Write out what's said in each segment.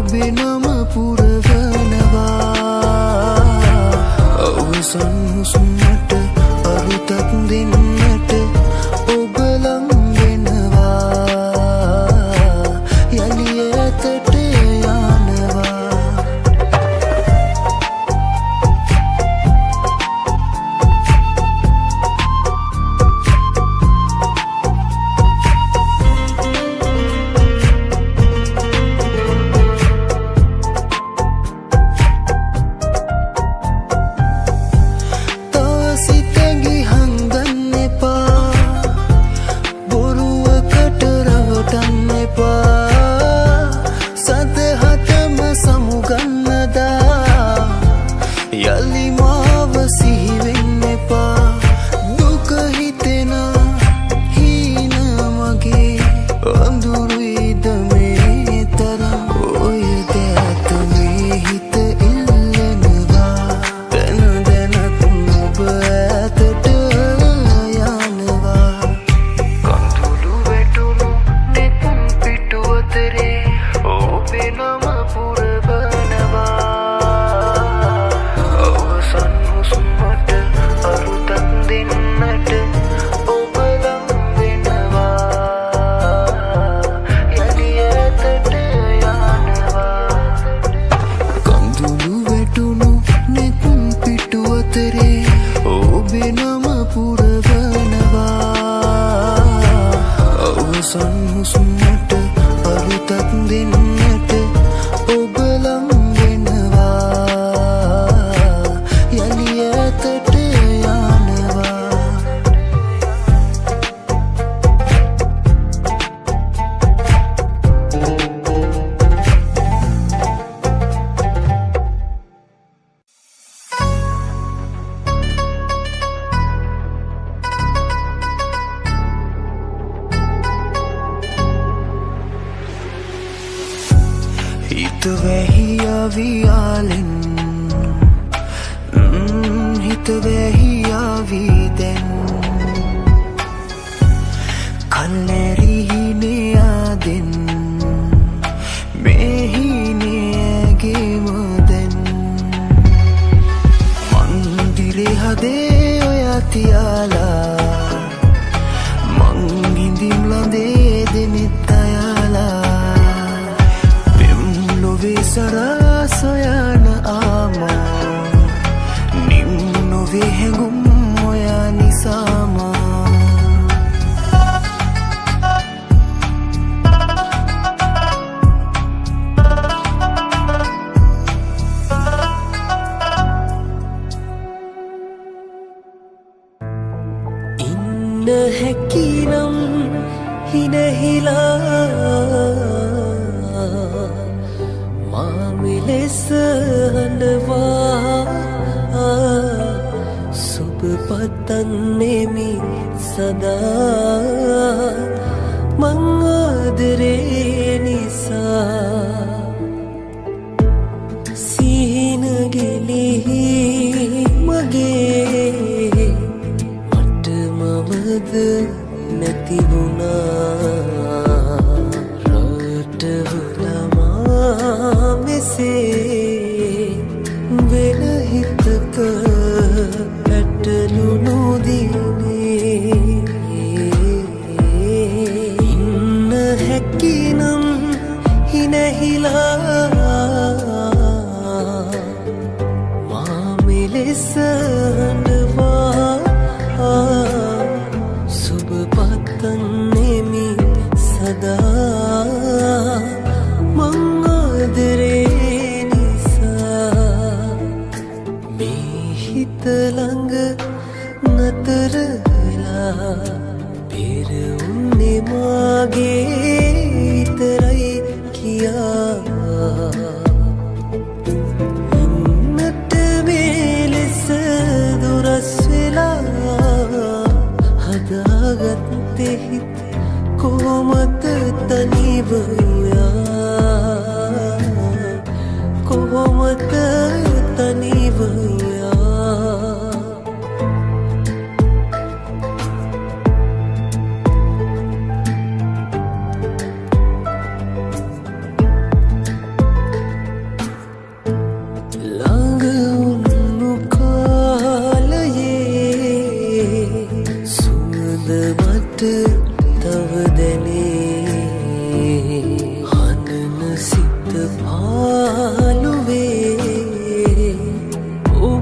ඔබේ නම පුරවනවා අවසන් හුස්මට අරුතක් දෙන්නට ඔබ ලං වෙනවා යලි ඇතට යනවා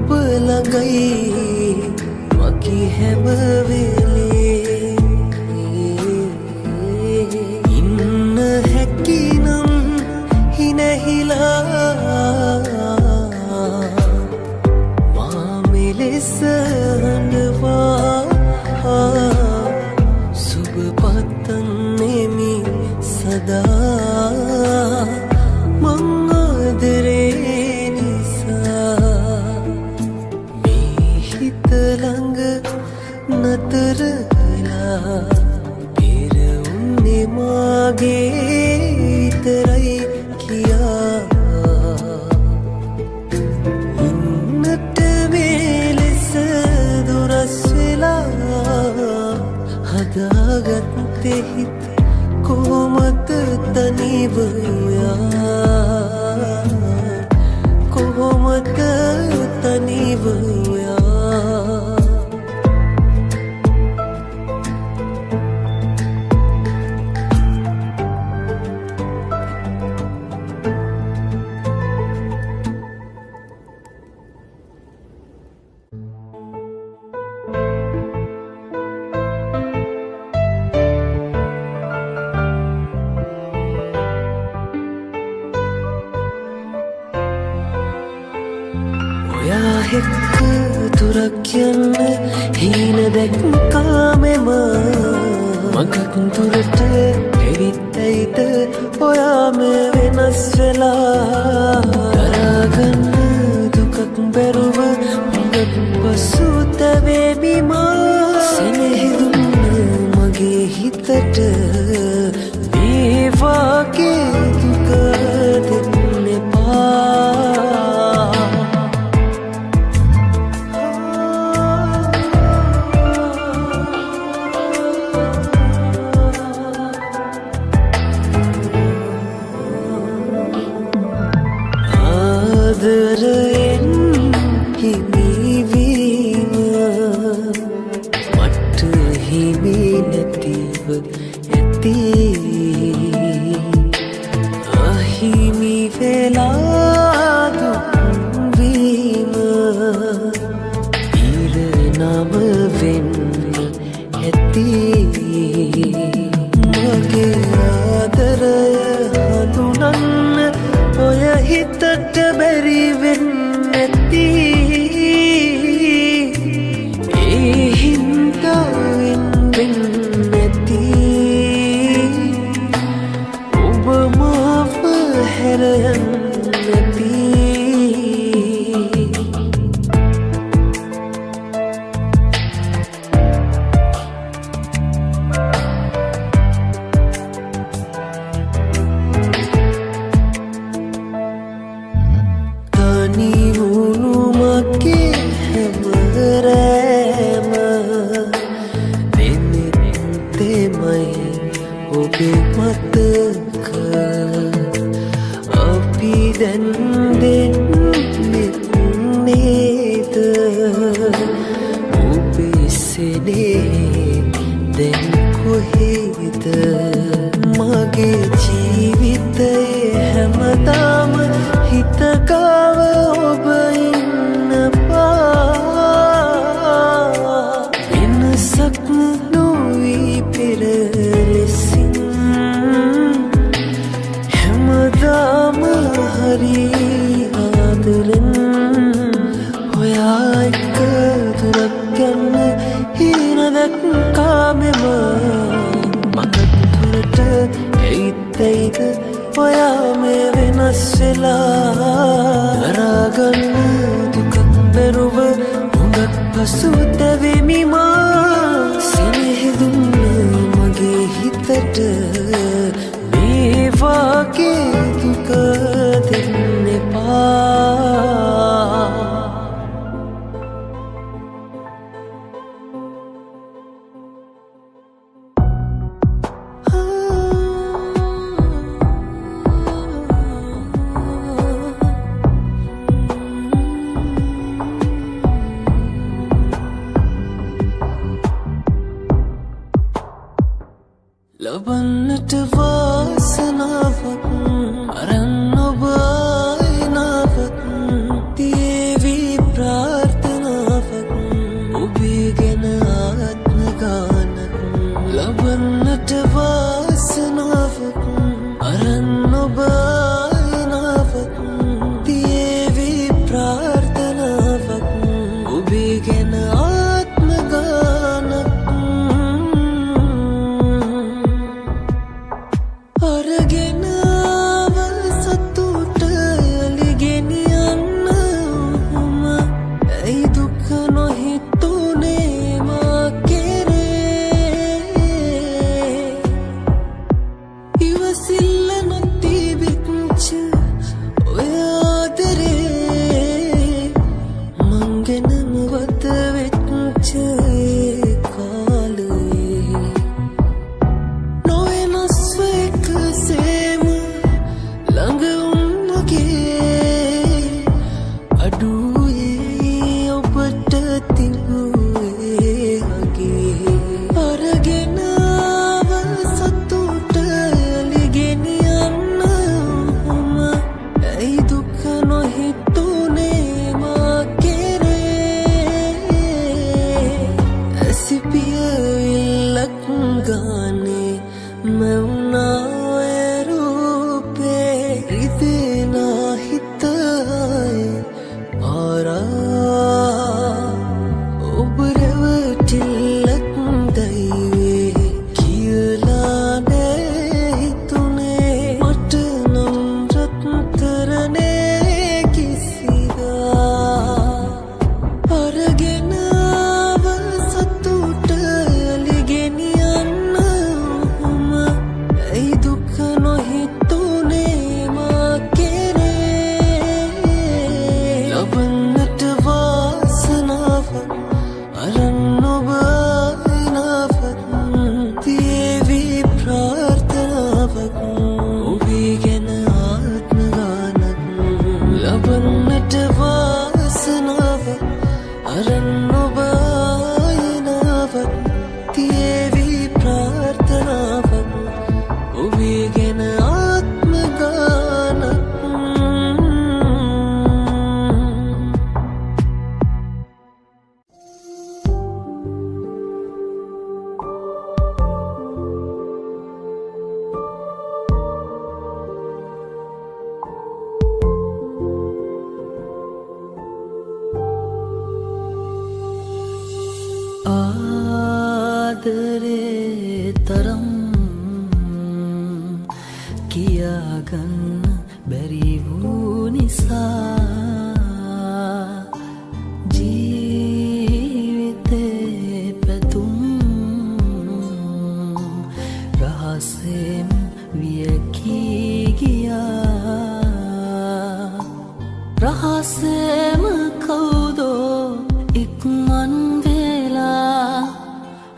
ඔබ ළඟයි මගේ හැම වෙලේ ඉන්න හැකිනම් හිනහිලා මා මෙලෙස හඬවා සුබ පතන්නෙමි සදා මං ආදරේ නිසා මේ හිත ළඟ නතරලා පෙර උන්නේ මාගේ විතරයි කියා ඉන්නට මෙලෙස දුරස් වෙලා හදාගත්තේ හිත කොහොමද තනිව කොහොමද තනිව ඔයා එක්ක දුරක් යන්න හීන දැක්කා මෙම මගක් දුරට ඇවිත් ඇයිද ඔයාම වෙනස් වෙලා දරාගන්න දුකක් බැරුව මගක් පසුතැවෙමි මා සෙනෙහදුන්න මගේ හිතට මේ වාගේ දුක දෙන්න එපා ආදරයෙන් හිමිවීම මට හිමි නැතිව ඇති අහිමි වෙලා දුක්වීම ඉරණම වෙන්න ඇති මගේ ආදරය හඳුනන්න ඔය හිතට බැරි වෙන්න ඇති ඒ හින්දා වෙන්න ඇති ඔබ මාව හැර යන්න ඇති ඔබේ මතක අපි දැන් දෙන්නෙත් නේද ඔබේ සෙනෙහේ දැන් කොහෙද මගේ ජීවිතයේ හැමදාම හිත ගාව ඔබ ඉන්නපා වෙනසක් නොවී පෙර හැමදාම හරි ආදරෙන් ඔයා එක්ක දුරක් යන්න හීන දැක්කා මෙම මගක් දුරට ඇයිද ඔයා මේ වෙනස් වෙලා දරාගන්න දුකක් බැරුව හුඟක් පසුතැවෙමි මා සෙනෙහදුන්න මගේ හිතට මේ වාගේ දුක දෙන්න එපා ලබන්නට වාසනාවක් අරන් ඔබ ආයිනාවක් තියේවි ප්‍රාර්ථනා ගෙනම වත වෙච්ච ඒ කාලේ නොවෙනස් එකසේම ළඟ උන්වගේ අඩුවේ ඔබට තිබුවේ අගේ අරගෙන ආව සතුට ලිගෙනියන්න ඔහොම ඇයි දුක නොහිතුනේ මා කෙරේ ඇසිපිය විල්ලක් ගානේ මැවුනා ඔය රූපේ රිදෙනා හිතයි පාරා ඔබ රැවටිල්ලක් දෛවේ කියලා නෑ හිතුනේ මට නම් රත්තරනේ කිසිදා අරගෙන ආව සතුට ලිගෙනියන්න ඔහොම ඇයි දුක නොහිතුනේ මා කෙරේ ලබන්නට වාසනාවක් අරන් ඔබ අයිනාවක් තියේවි ප්‍රාර්ථනාවක් ඔබේ ගැන ආත්ම ගානක් ලබන්නට වාසනාවක් අරන් ඔබ අයිනාවක් තියේවි ප්‍රාර්ථනාවක් ඔබේ ගැන ආත්ම ගානක් ආදරේ තරම් කියාගන්න බැරි වූ නිසා ජීවිතේ පැතුම් රහසෙන් වියකී ගියා රහසෙම කවුදෝ ඉක්මන් වෙලා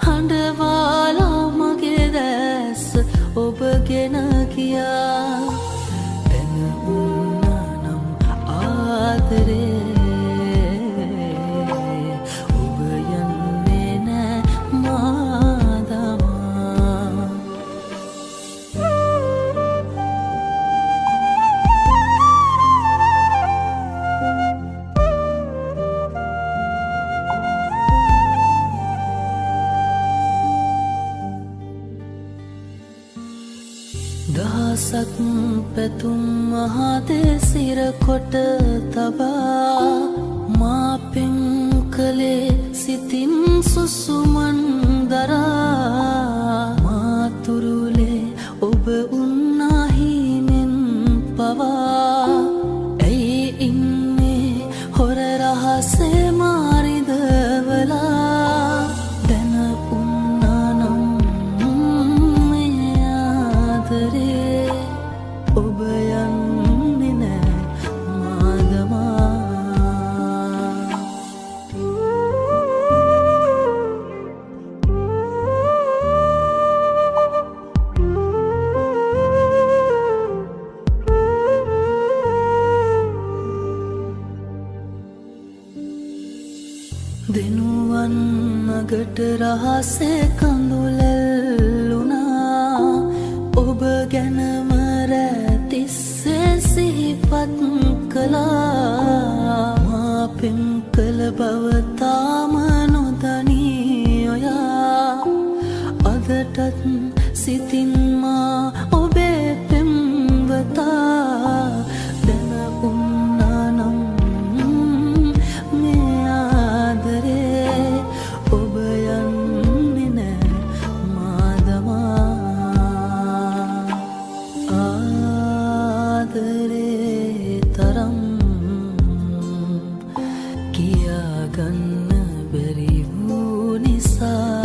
හඬවාලා මගේ දැස් ඔබගෙන ගියා එන උන්නම් ආදරේ ඔබ යන්නේ නෑ මාදමා දහසක් පැතුම් මහදේ සිර කොට තබා මා පෙම් කළේ සිතින් සුසුමන් දරා මා තුරුලේ ඔබ උන්නාහිනෙන් පවා ඇයි ඉන්නේ හොර රහසේ මාරිදවලා දැන උන්නානම් මේ ආදරේ ඔබ යන්නේ නෑ මාදමා දෙනුවන් නගට රහසේ කඳුලැල්ලුනා ඔබ ගැනම රැතිස්සේ සිහිපත් කළා මා පෙම් කළ බව තාම නොදනී ඔයා අදටත් සිතින් මා ඔබේ පෙම්වතා දැන උන්නානම් මේ ආදරේ ඔබ යන්නේ නෑ මාදමා ආදරේ තරම් කියාගන්න බැරි වූ නිසා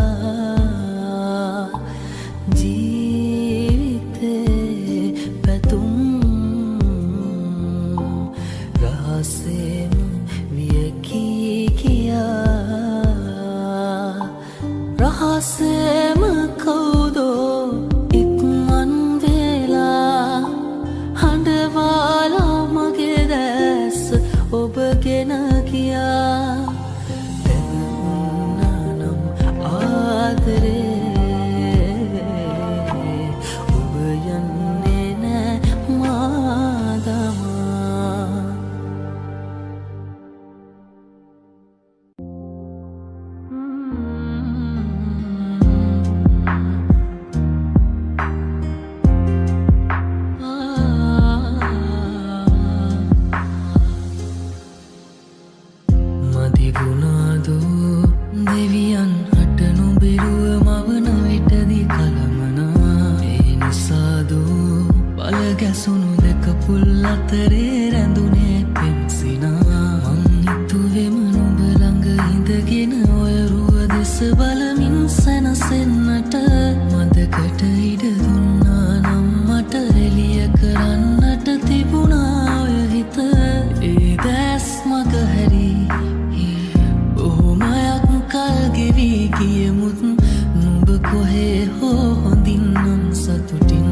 ජීවිතේ පැතුම් රහසෙම වියකී අහසේම කවුදෝ ඉක්මන් වෙලා හඬවාලා මගේ දැස් ඔබගෙන ගියා දැනුණානම් ආදරේ ඔබ යන්නේ නෑ මාදමා දෙවියන් හට නොබෙරුව මවන විටදි කලමනා ඒ නිසාදෝ බල ගැසුණු දෙක පුල් අතරේ රැඳුනේ පෙම්සිනා මං හිතුවෙම නුඹ ළඟ ඉඳගෙන ඔය රුව දෙස බලමින් සැනසෙන්නට මදකට ඉඩ දුන්නා නම් මට එළිය කරන්නට තිබුණා ඔය හිත ඒ දැස් මග හැරී කල් ගෙවී ගියමුත් නුඹ කොහේ හෝ හොඳින්නම් සතුටින්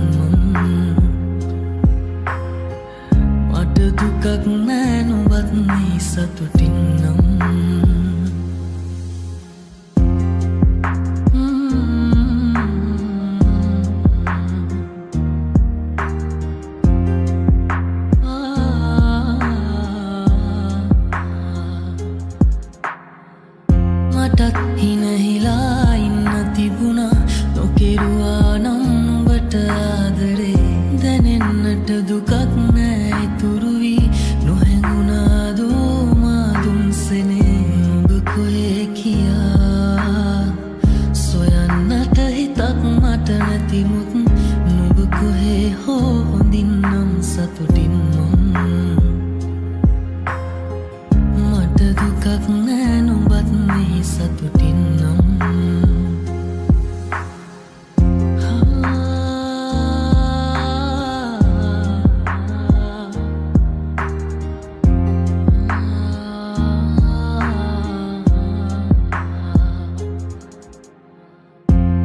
මට දුකක් නෑ නුඹත් මේ සතුටින් නම් මටත් හිනහිලා ඉන්න තිබුණා නොකෙරුවා නම් නුඹට ආදරේ දැනෙන්නට දුකක් නෑ ඉතුරු වී නොහැඟුණාදෝ මා දුන්සෙනේ නුඹ කොහේ කියා සොයන්නට හිතක් මට නැතිමුත් නුඹ කොහේ හෝ හොඳින්නම් සතුටින් මට දුකක් නෑ නුඹත් මේ සතුටින් නම්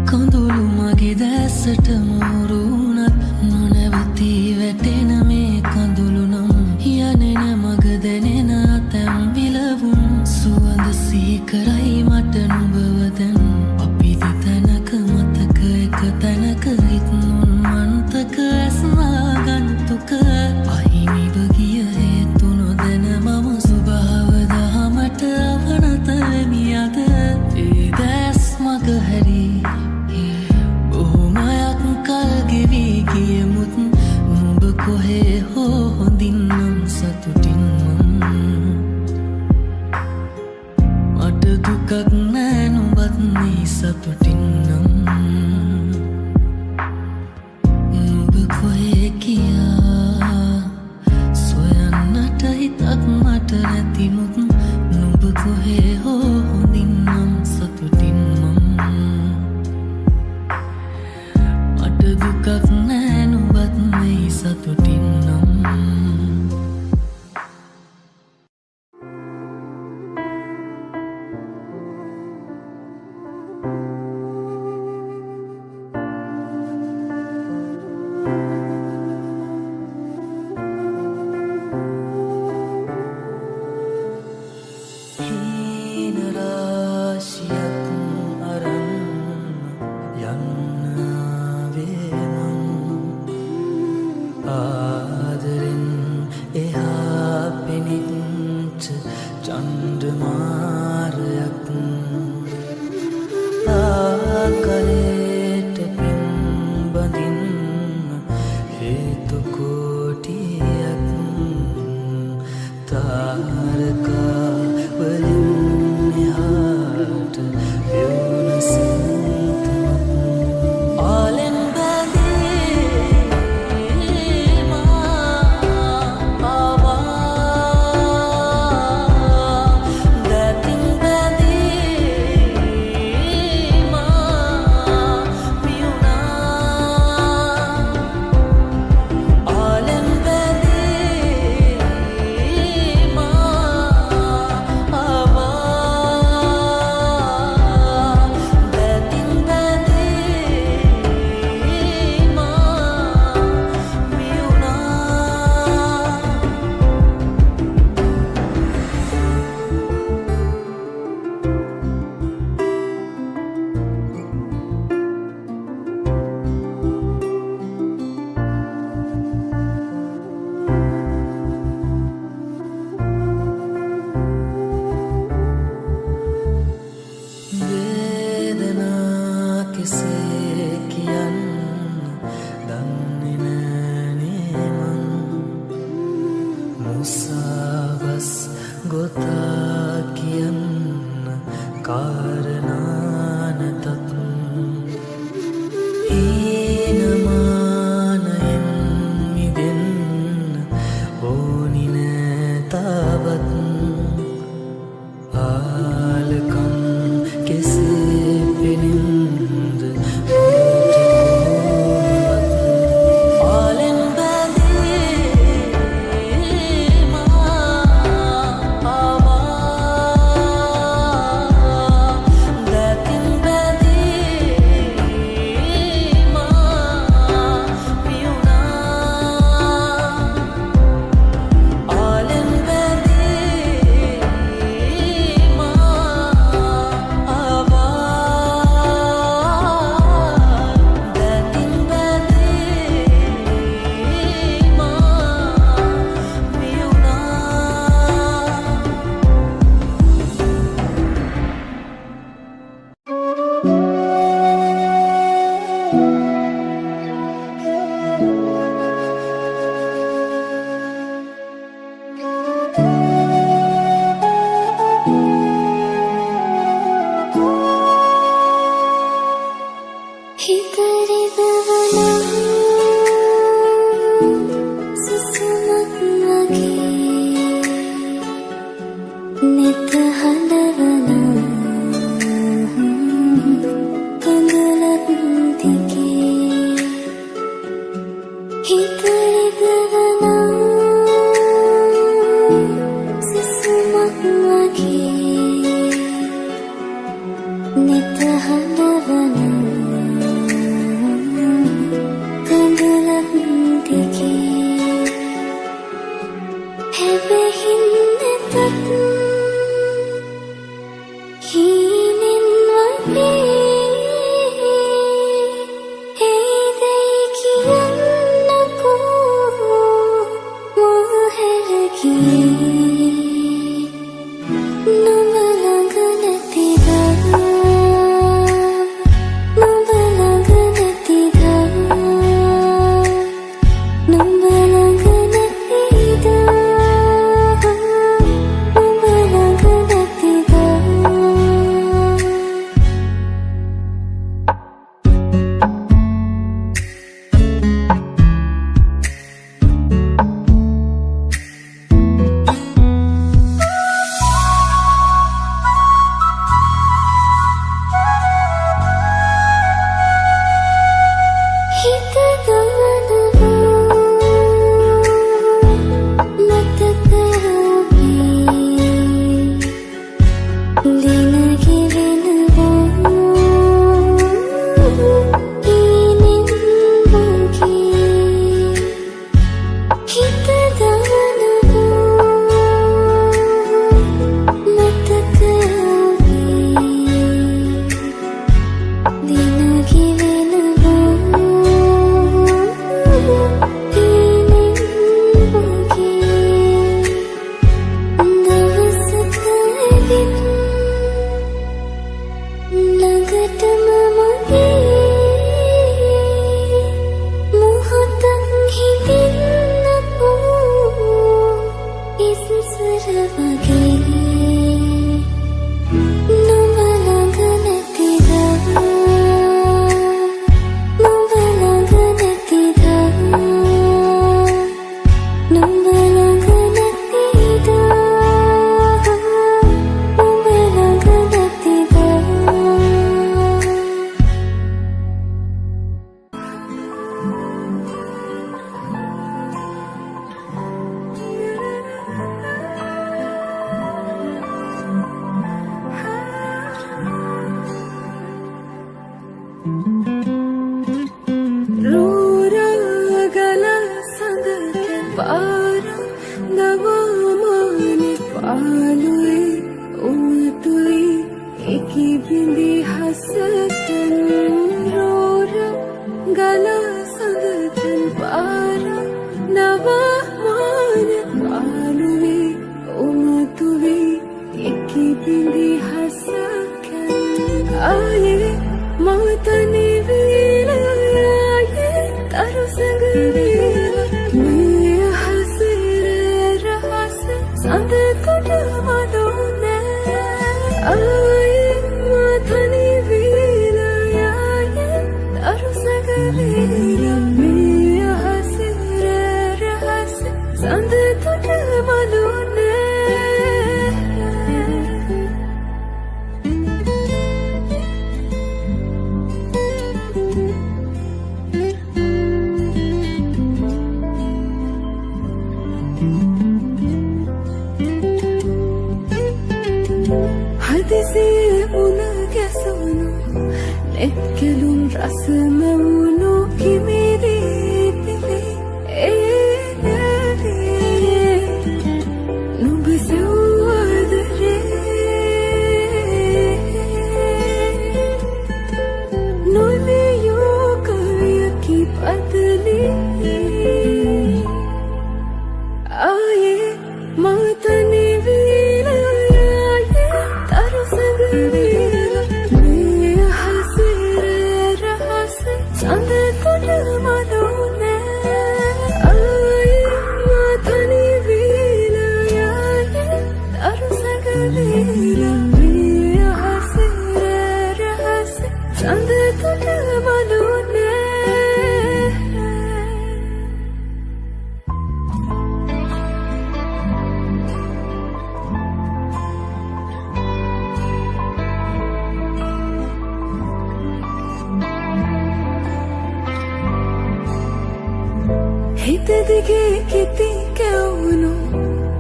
කඳුළු මගේ දැසට මෝරුණත් නොනැවතී වැටෙන මේ කඳුළු නම් යනෙන මග දැනෙන අතැම් විලවුන් සුවඳ සීකරයි මට නුඹව දැන් අපිදි තැනක මතක එක තැනක ඉත්නුන් මන්තක ඇස්නා ගන්තුක අහිමිව ගිය හේතු නොදැන මම ස්වභාව දහමට අවනත වෙමි අද ඒ දැස් මග හැරී බොහොමයක් කල් ගෙවී ගියමුත් නුඹ කොහේ හෝ හොඳින්නම් සතුටින් මට දුකක් නෑ නුඹත් මේ සතුටින් නම් නුඹ කොහේ කියා සොයන්නට හිතක් මට නැතිමුත් නුඹ කොහේ හෝ හොඳින්නම් සතුටින් මට දුකක් නෑ නුඹත් මේ සතුටින් නම් තාරකා වලින් එහා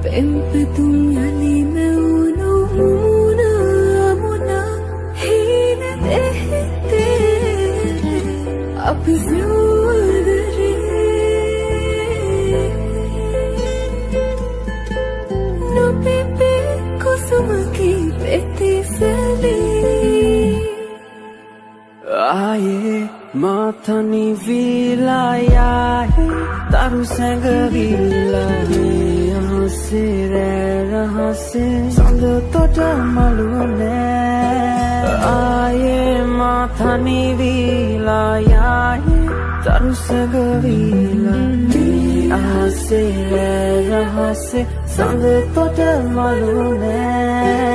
Pempetung ali mauno muna muna hina තරු සැඟවිලා හසේ රහසේ සඳ තොට මලුනේ ආයේ මා තනිවිලා යායේ තරු සැඟවිලා ආසේ රහසේ සඳ තොට මලුනේ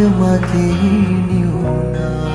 මගේ නිවුණා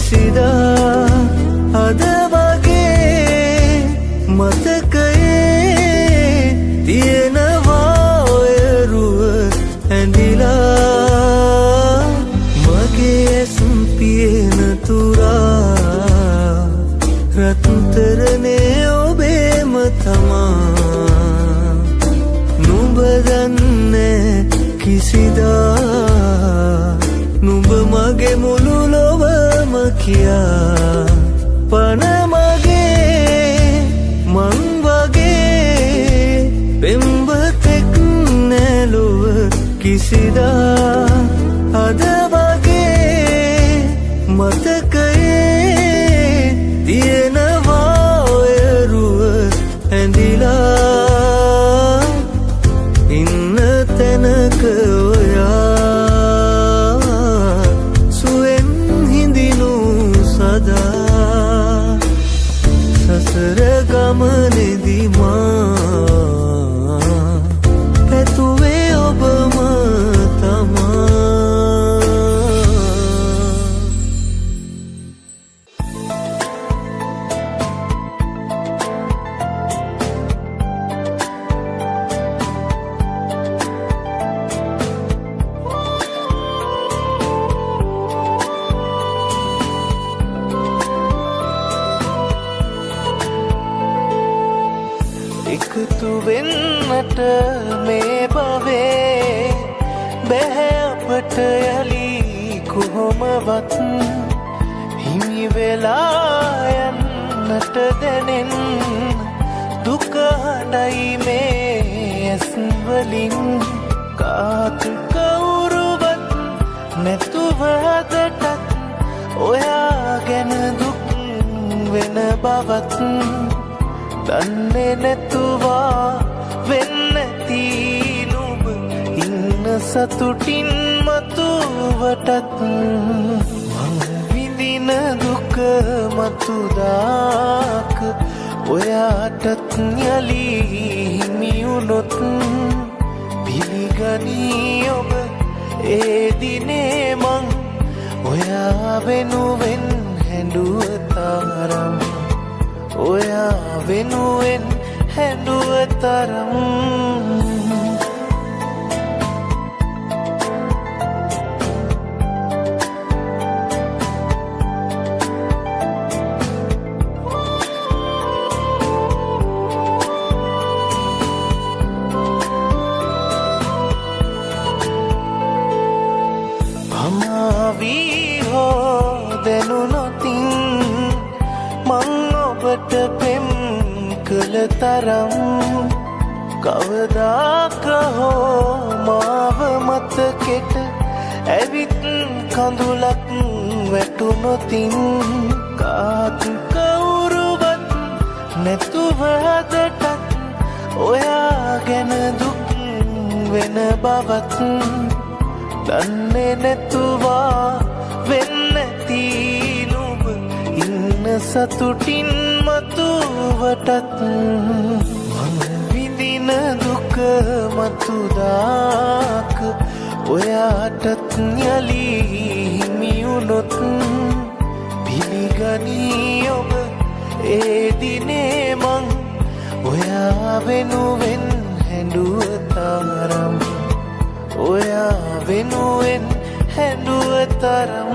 කිසිදා අද වගේ මතකයේ තියෙනවා ඔය රුව ඇඳිලා මගේ ඇසුම් පියන තුරා රත්තරනේ ඔබේම තමා නුඹ දන්නේ කිසිදා නුඹ මගේ මුළු ලොවම කියා පන මගේ මං වගේ පෙම්බතෙක් නැලොව කිසිදා අද වගේ මතකයේ තියෙනවා ඔය රුව ඇඳිලා ඉන්න තැනක ඔයා සුවෙන් හිඳිනු සදා සසර ගමනේදී මා පැතුවේ ඔබම තමා එකතු වෙන්නට මේ භවයේ බැහැ අපට යලි කොහොමවත් හිමි වෙලා යන්නට දැනෙන දුක හඬයි මේ ඇස් වලින් කාත් කවුරුවත් නැතුව අදටත් ඔයා ගැන දුක් වෙන බවත් දන්නේ නැතුවා වෙන්නති නුඹ ඉන්න සතුටින් මතුවටත් මං විඳින දුක මතුදාක ඔයාටත් යලි හිමියුනොත් පිළිගනී ඔබ ඒ දිනේ මං ඔයා වෙනුවෙන් හැඬුව තරම් ඔයා වෙනුවෙන් හැඬුව තරම් අමාවී හෝ දැනුනොතින් මං ඔබට පෙම් කළ තරම් කවදාක හෝ මාව මතකෙට ඇවිත් කඳුලක් වැටුනොතින් කාත් කවුරුවත් නැතුව අදටත් ඔයා ගැන දුක් වෙන බවත් දන්නේ නැතුවා වෙන්නති නුඹ ඉන්න සතුටින් මතුවටත් මං විඳින දුක මතුදාක ඔයාටත් යලි හිමියුනොත් පිළිගනී ඔබ ඒ දිනේ මං ඔයා වෙනුවෙන් හැඬුව තරම් ඔයා වෙනුවෙන් හැඬුව තරම්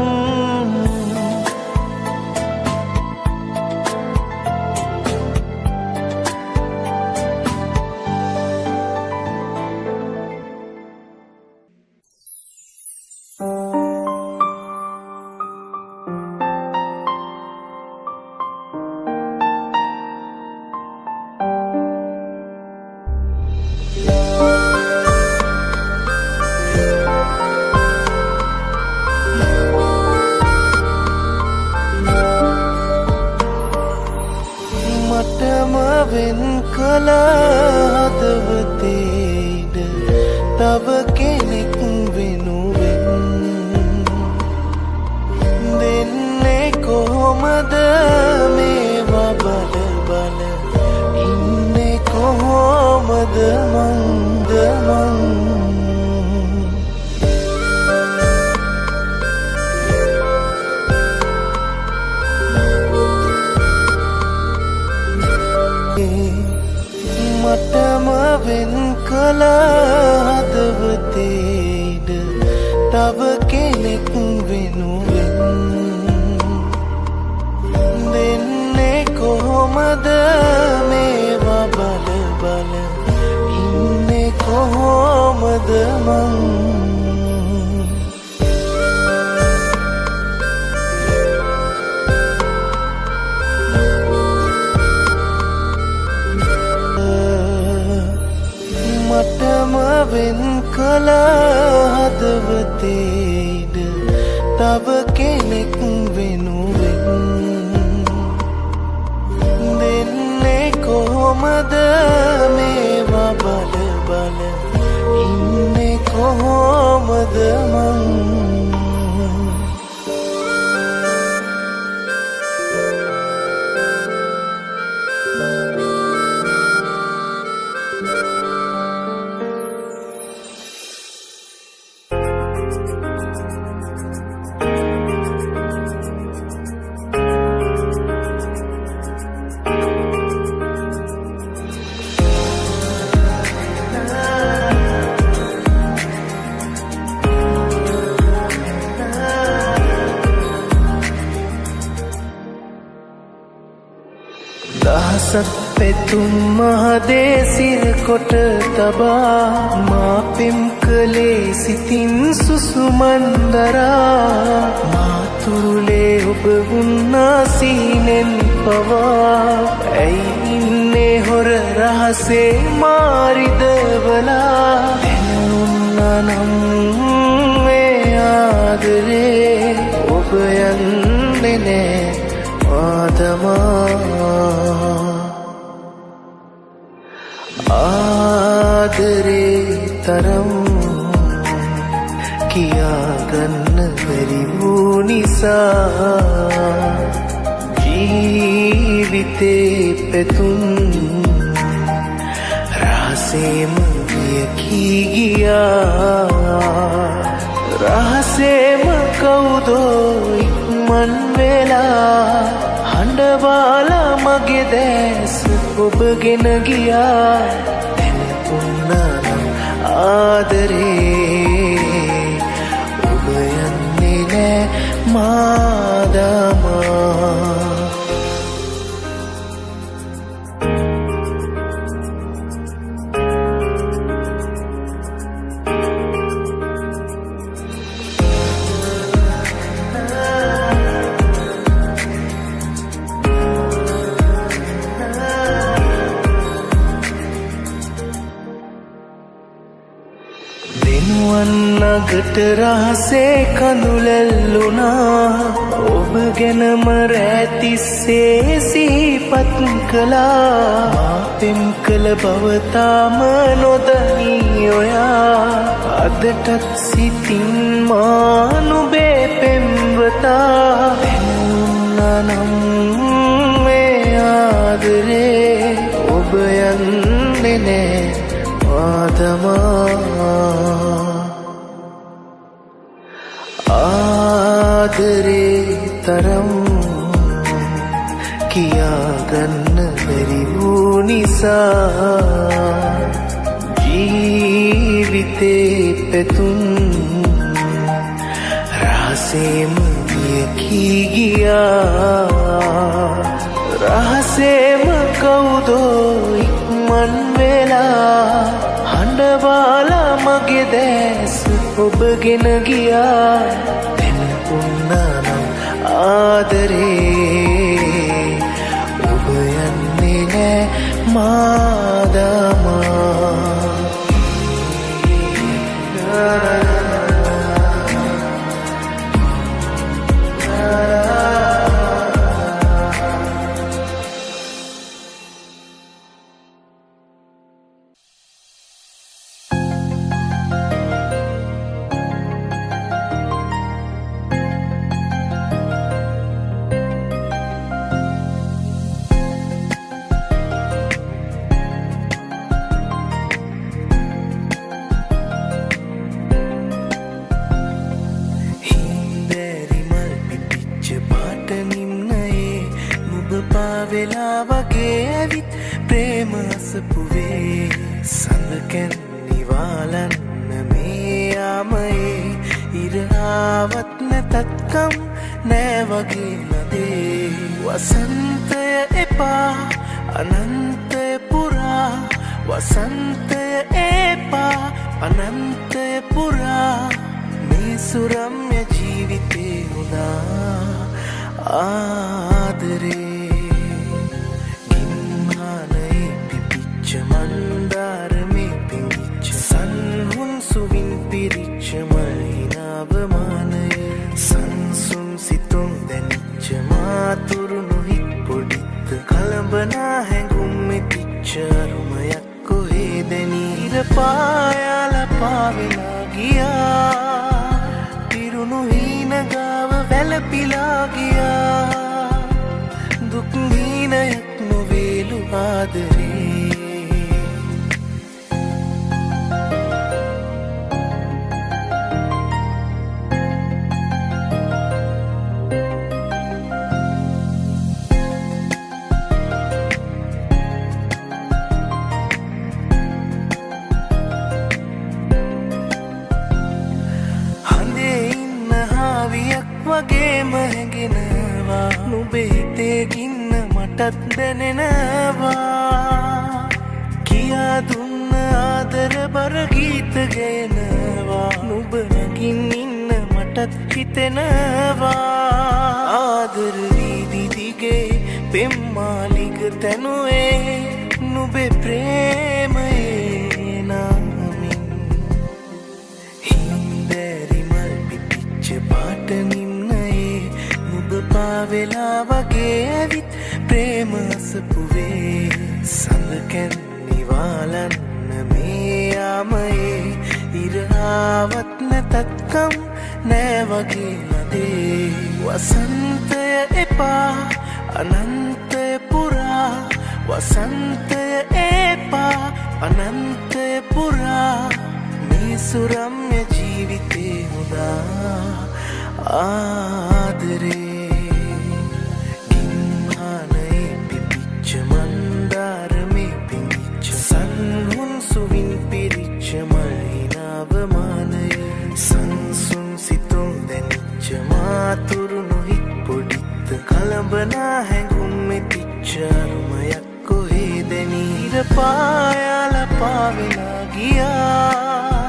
වෙන් කළ හදවතේද තව කෙනෙක් වෙනුවෙන් දෙන්නේ කොහොමද මේවා බල බල ඉන්නේ කොහොමද මන්ද මං කෙනෙක් වෙනුවෙන් දෙන්නේ කොහොමද මේවා බල බල ඉන්නේ කොහොමද මං මටම වෙන් කළ හදවතේද තව කෙනෙක් වෙනුවෙන් දෙන්නේ කොහොමද මේවා බල බල ඉන්නේ කොහොමද මං දහසක් පෙතුම් මහදේ සිර කොට තබා මා පෙම් කළේ සිතින් සුසුමන්දරා මා තුරුලේ ඔබ වුණා සීනෙන් පවා ඇයි ඉන්නේ හොර රහසේ මාරිදවලා දැනුණා නම් මේ ආදරේ ඔබ යන්නේ නෑ ආදරේ තරම් කියාගන්න බැරි වූ නිසා ජීවිතේ පැතුම් රහසේම වියකී ගියා රහසේම කවුදෝ ඉක්මන් වෙලා හඬවාලා මගේ දැස් ඔබගෙන ගියා දැනුණා නම් ආදරේ ඔබ යන්නේ නෑ මාදමා නගට රහසේ කඳුලැල්ලුනා ඔබ ගැනම රැතිස්සේ සිහිපත් කළා මා පෙම් කළ බව තාම නොදනී ඔයා අදටත් සිතින් මා නුඹේ පෙම්වතා දැනුණා නම් මේ ආදරේ ඔබ යන්නේ නෑ මාදමා ආදරේ තරම් කියාගන්න බැරි වූ නිසා ජීවිතේ පැතුම් රහසේම වියකී ගියා රහසේම කවුදෝ ඉක්මන් වෙලා හඬවාලා මගේ දැස් ඔබගෙන ගියා දැනුණා නම් ආදරේ ඔබ යන්නේ නෑ මාදමා වෙලා වගේ ඇවිත් ප්‍රේම අසපුවේ සඳකැන් නිවාලන්න මේ යාමයේ ඉර ඉරාවත් නැතත්කම් නෑ වගේ නදේ වසන්තය එපා අනන්තය පුරා වසන්තය එපා අනන්තය පුරා මේ සුරම්‍ය ජීවිතේ වුණා ආදරේ ගිම්හානයේ පිපිච්ච මන්දාරමේ පිංගිච්ච සන්හුන් සුවින් පිරිච්ච මහිනාවමානයේ සංසුන් සිතුම් දැනිච්ච මාතුරුණු හිත් පොඩිත්ත කළඹනා හැඟුම් මෙතිච්ච අරුමයක් කොහේ දැනී ඉර පායාලා පාවෙලා ගියා පිරුණු හීන ගාව වැළපිලා ගියා දුක් හීනයක් නොවේලු ආදරේ වගේම හැඟෙනවා නුඹේ හිතේ ගින්න මටත් දැනෙනවා කියා දුන්න ආදර බර ගීත ගයනවා නුඹ නැගින් ඉන්න මටත් හිතෙනවා ආදර වීදි දිගේ පෙම්මාලිග තැනුවේ නුඹේ ප්‍රේමයේ නාමින් හින්දෑරි මල් පිපිච්ච පාටනින් පාවෙලා වගේ ඇවිත් ප්‍රේම අසපුවේ සඳකැන් නිවාලන්න මේ යාමයේ ඉරාවත් නැතත්කම් නෑ වගේ නදේ වසන්තය එපා අනන්තය පුරා වසන්තය එපා අනන්තය පුරා මේ සුරම්‍ය ජීවිතේ වුණා ආදරේ මන්දාරමේ පිංගිච්ච සන්හුන් සුවින් පිරිච්ච මහිනාවමානයේ සංසුන් සිතුම් දැනිච්ච මාතුරුණු හිත් පොඩිත්ත කළඹනා හැඟුම් මෙතිච්ච අරුමයක් කොහේ දැනී ඉර පායාලා පාවෙලා ගියා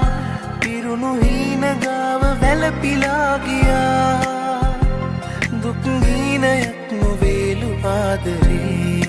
පිරුණු හීන ගාව වැළපිලා ගියා දුක් හීනයක් නොවේලු ආදරේ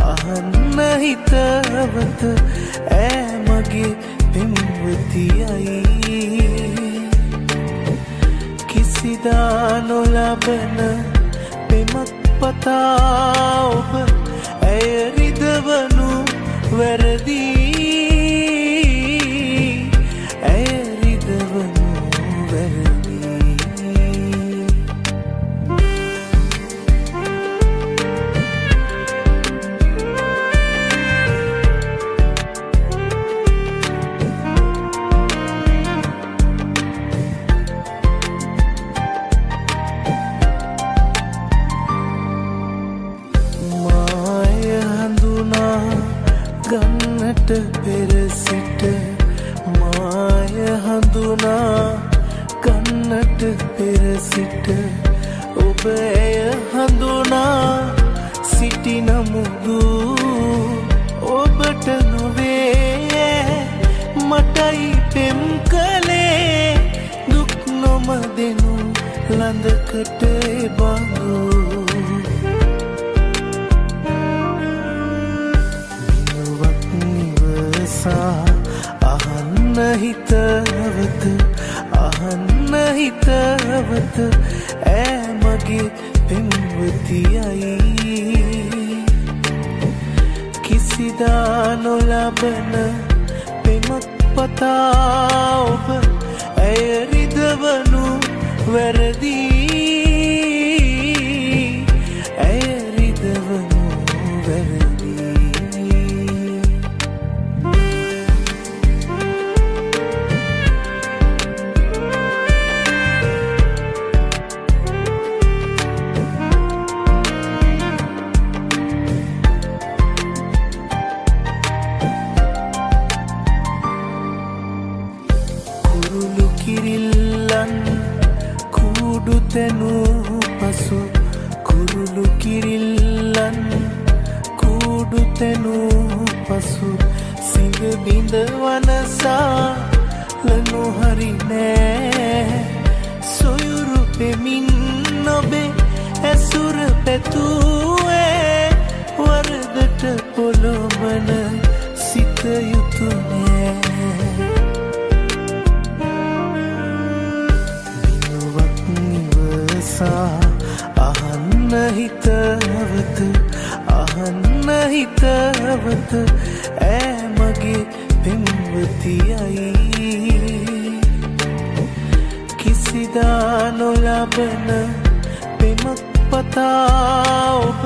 අහන්න හිතවත ඈ මගේ පෙම්වතියයි කිසිදා නොලබන පෙමක් පතා ඔබ ඇය රිදවනු වැරදී ඇය රිදවනු වැරදී ගන්නට පෙර සිට මාය හඳුනා ගන්නට පෙර සිට ඔබ එය හඳුනා සිටි නමුදු ඔබට නොවේ මටයි පෙම් කළේ දුක් නොමදෙනු ළඳකට බඳු අහන්න හිතවත ඈ මගේ පෙම්වතියයි කිසිදා නොලබන පෙමක් පතා ඔබ ඇය රිදවනු වැරදි ඇය රිදවනු වැරදි කුරුළු කිරිල්ලන් කූඩු තැනූ පසු කුරුළු කිරිල්ලන් කූඩු තැනූ පසු සිඟ බිඳ වනසා ලනු හරි නෑ සොයුරු පෙමින් නොබේ ඇසුර පැතුවේ වරදට පොළොඹන සිත යුතු නෑ අහන්න හිතවත ඈ මගේ පෙම්වතියයි කිසිදා නොලබන පෙමක් පතා ඔබ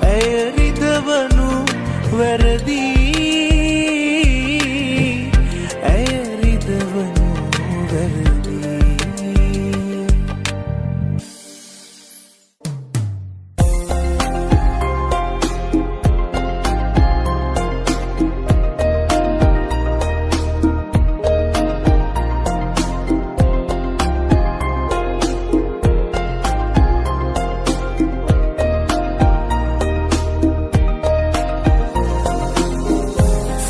ඇය රිදවනු වැරදි ඇය රිදවනු වැරදි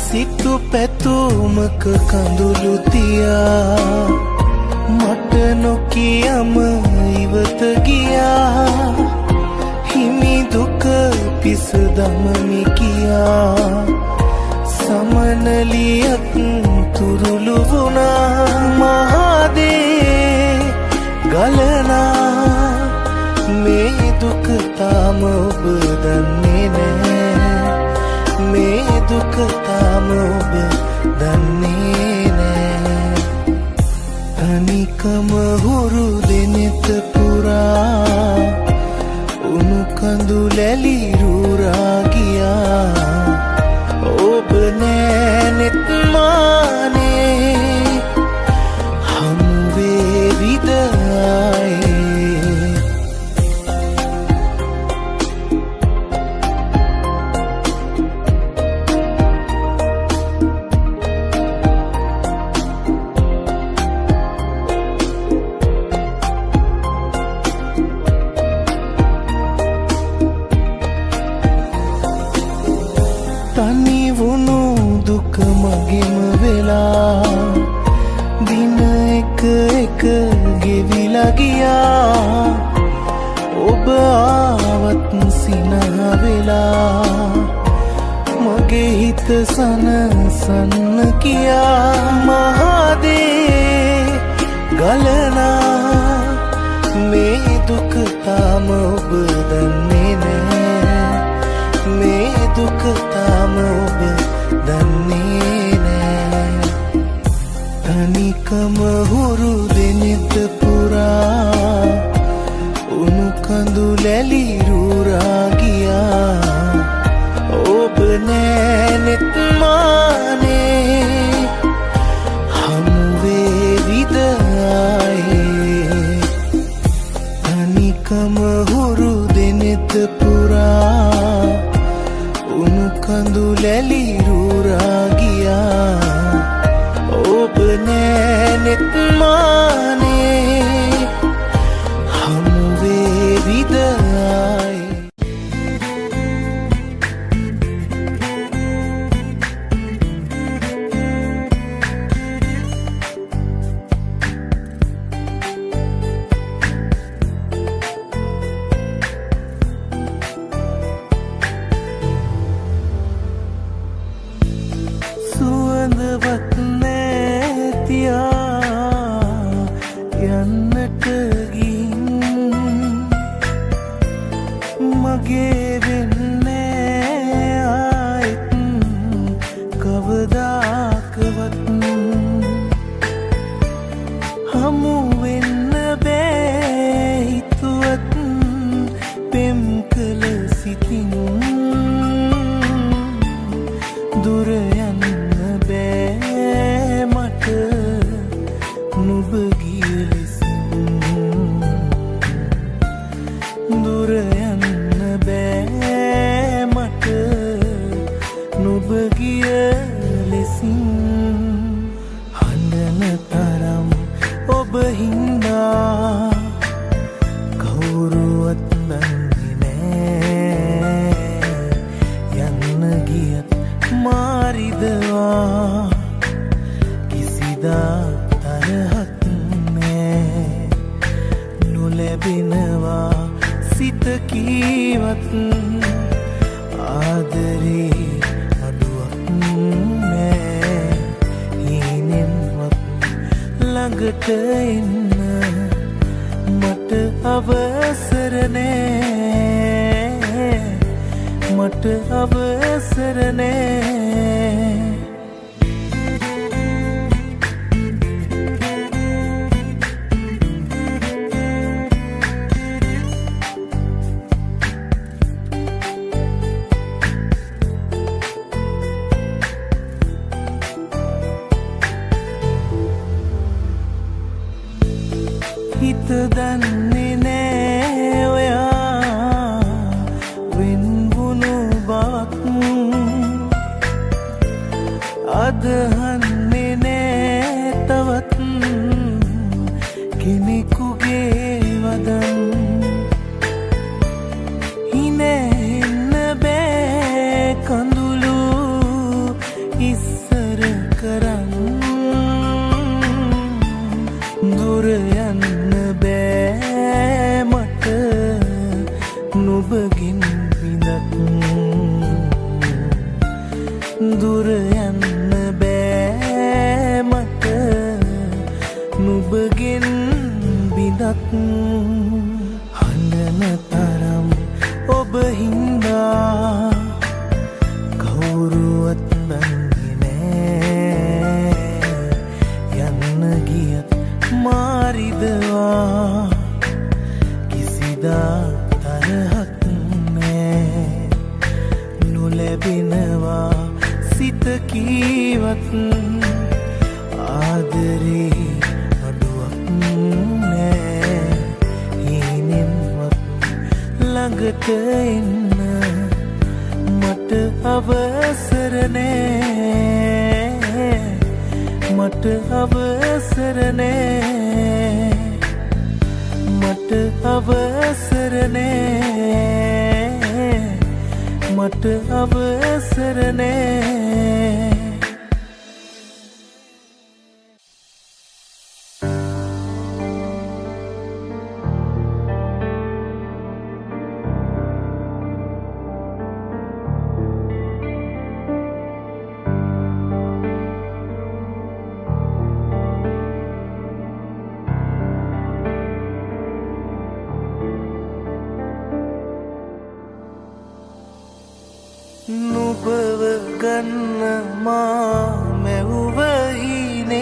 සිතු පැතුමක කඳුළු තියා මට නොකියම ඉවත ගියා හිමි දුක පිස දමමි කියා සමනලියක් තුරුළු වුණා මහදේ ගලනා මේ දුක තාම ඔබ දන්නේ නෑ මේ දුක තාම ඔබ දන්නේ නෑ තනිකම හුරු දෙනෙත පුරා උණු කඳු ලැලි රුරා ගියා ඔබ නෑ නෙත් මානේ හමු වේවිද ආයේ තනි වුණු දුක මගෙම වෙලා දින එක එක ගෙවිලා ගියා ඔබ ආවත් සිනහ වෙලා මගේ හිත සනසන්න කියා මහදේ ගලනා මේ දුක තාම ඔබ දන්නේ නෑ මේ දුක තාම ඔබ දන්නේ නෑ තනිකම හුරු දෙනෙත පුරා උණු කඳු ලැලි රුරා ගියා ඔබ නෑ නෙත් මානේ හමු වේවිද ආයේ තනිකම හුරු දෙනෙත පුරා උණු කඳු ලැලි රුරා ගියා ඔබ නෑ නෙත් මානේ හමු වේවිද ආයේ සුවඳවත් නැතියා යන්නට ගින් මගේ වෙන්නේ ආයෙත් කවදාකවත් හමු වෙන්න බෑ හිතුවත් පෙම් කළ සිතින් දුර යන්න බෑ මට නුඹ ගිය ලෙසින් දුර යන්න බෑ මට නුඹ ගිය ලෙසින් හඬන තරම් ඔබ හින්දා කවුරුවත් දන්නේ නෑ යන්න ගියත් මාරිදවා කිසිදා තරහක් නෑ නොලැබෙනවා සිත කීවත් ආදරේ අඩුවක් නෑ හීනෙන්වත් ළඟට එන්න මට අවසර නෑ මට අවසර නෑ හිත දන්නේ නෑ ඔයා වෙන්වුණු බවක් අදහන්නේ නෑ තවත් කෙනෙකුගේ වදන් හිනැහෙන්න බෑ කඳුළු ඉස්සර කරන් දුර යන්න බෑ මට නුඹගෙන් විඳක් දුර යන්න බෑ මට නුඹගෙන් විඳක් හඬන තරම් ඔබ හින්දා කවුරුවත් දන්නේ නෑ යන්න ගියත් මාරිදවා කිසිදා තරහක් නෑ නොලැබෙනවා සිත කීවත් ආදරේ අඩුවක් නෑ හීනෙන්වත් ළඟට එන්න මට අවසර නෑ මට අවසර නෑ මට අවසර නෑ මට අවසර නෑ නුඹව ගන්න මා මැව්වහිනේ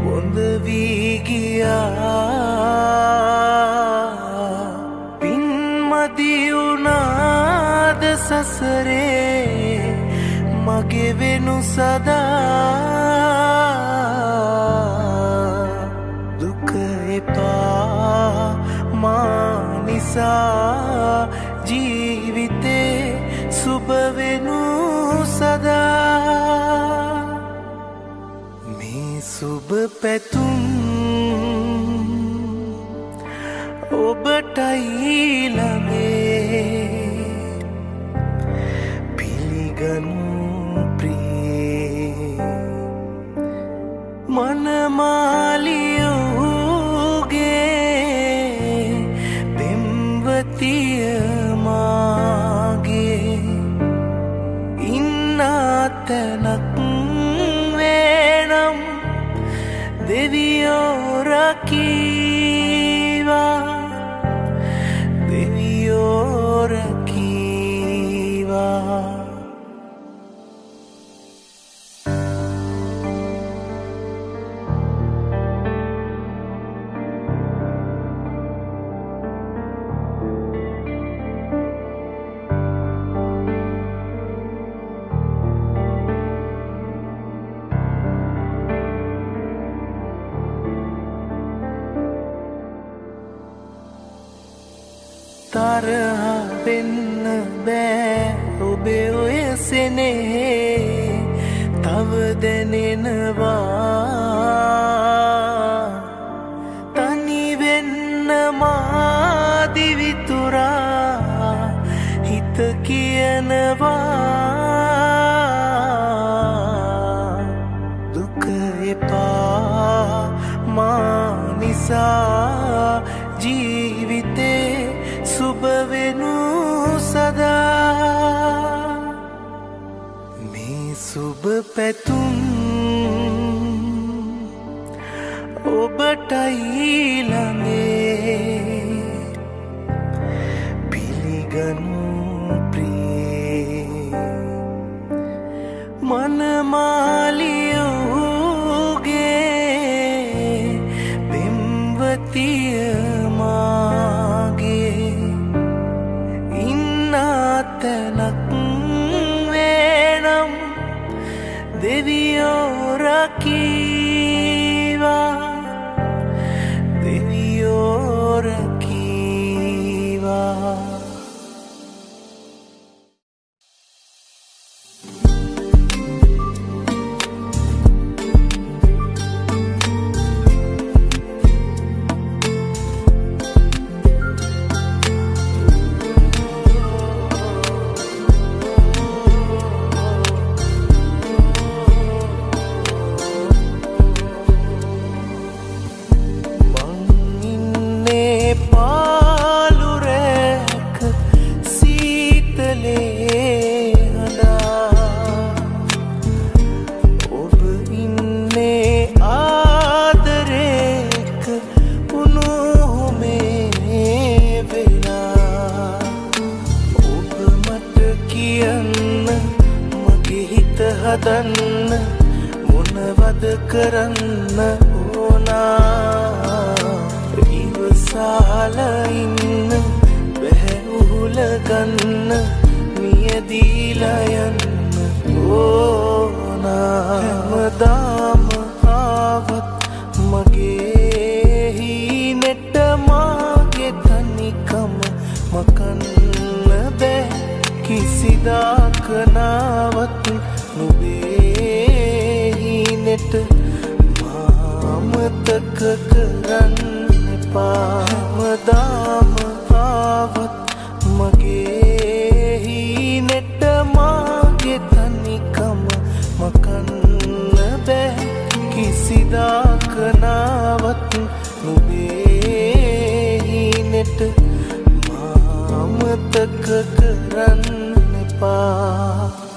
බොඳ වී ගියා පින්මදි වුණාද සසරේ මගේ වෙනු සදා දුක එපා මා නිසා ජීවිතේ සුබ වෙනු සදා මේ සුබ පැතුම් ඔබටයි ළඟේ පිළිගනු ප්‍රියේ මනමාලියෝගේ පෙම්වතිය මාගේ තැනක් වේනම් දෙවියෝ රකීවා දෙවියෝ රකීවා තරහා වෙන්න බෑ ඔබේ ඔය සෙනෙහේ තව දැනෙනවා තනි වෙන්න මා දිවිතුරා හිත කියනවා දුක එපා මා නිසා ජීවිතේ සුබ වෙනු සදා මේ සුබ පැතුම් ඔබටයි ළඟේ පිළිගනු ප්‍රියේ මනමාලියෝගේ පෙම්වතිය මාගේ ඉන්නතනක් වේනම් දෙවියෝ රකීවා දෙවියෝ රකීවා හදන්න මොනවද කරන්න ඕනා ඉවසාල ඉන්න බැහැ උහුල ගන්න මියදීලා යන්න ඕනා හැමදාම ආවත් මගේ හිනෙට මාගේ තනිකම මකන්න බෑ කිසිදාක නාවත් නුබේ හිනෙට මාමතක කරන්න එපා හැමදාම ආවත් මගේ හිනෙට මාගේ තනිකම මකන්න බෑ කිසිදාක නාවත් නුබේ හිනෙට මාමතක කරන්න එපා